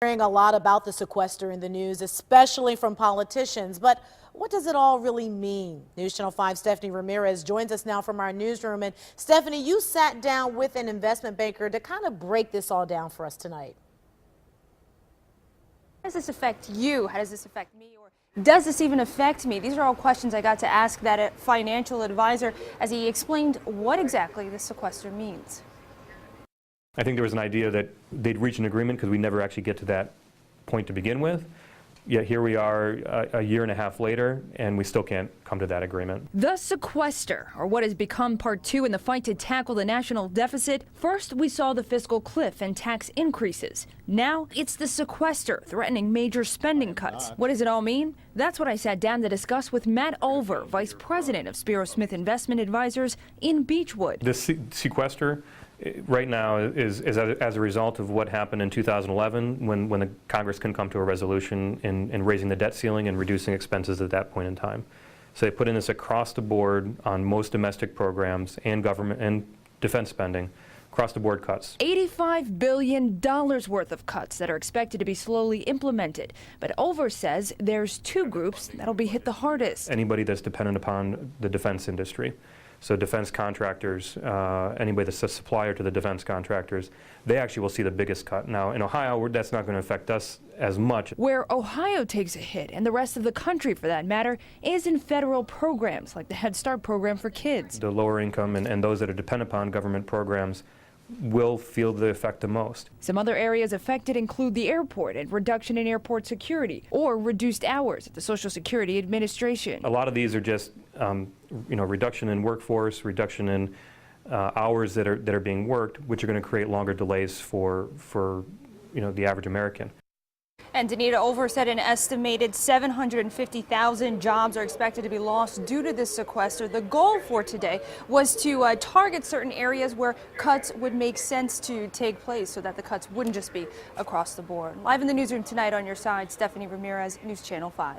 Hearing a lot about the sequester in the news, especially from politicians. But what does it all really mean? News Channel 5 Stephanie Ramirez joins us now from our newsroom. And Stephanie, you sat down with an investment banker to kind of break this all down for us tonight. How does this affect you? How does this affect me? Or does this even affect me? These are all questions I got to ask that financial advisor as he explained what exactly the sequester means. I think there was an idea that they'd reach an agreement because we never actually get to that point to begin with. Yet here we are a year and a half later, and we still can't come to that agreement. The sequester, or what has become part two in the fight to tackle the national deficit. First, we saw the fiscal cliff and tax increases. Now, it's the sequester threatening major spending cuts. What does it all mean? That's what I sat down to discuss with Matt Ulver, Vice President of Spiro Smith Investment Advisors in Beechwood. The sequester right now is as a result of what happened in 2011 when the Congress couldn't come to a resolution in raising the debt ceiling and reducing expenses at that point in time. So they put in this across the board on most domestic programs and government and defense spending, across the board cuts. $85 billion worth of cuts that are expected to be slowly implemented. But Ulver says there's two groups that'll be hit the hardest. Anybody that's dependent upon the defense industry. So defense contractors, anybody that's a supplier to the defense contractors, they actually will see the biggest cut. Now, in Ohio, that's not going to affect us as much. Where Ohio takes a hit, and the rest of the country for that matter, is in federal programs like the Head Start program for kids. The lower income and those that are dependent upon government programs will feel the effect the most. Some other areas affected include the airport and reduction in airport security or reduced hours at the Social Security Administration. A lot of these are just reduction in workforce, reduction in hours that are being worked, which are going to create longer delays for the average American. And Danita Ulver said an estimated 750,000 jobs are expected to be lost due to this sequester. The goal for today was to target certain areas where cuts would make sense to take place so that the cuts wouldn't just be across the board. Live in the newsroom tonight on your side, Stephanie Ramirez, News Channel 5.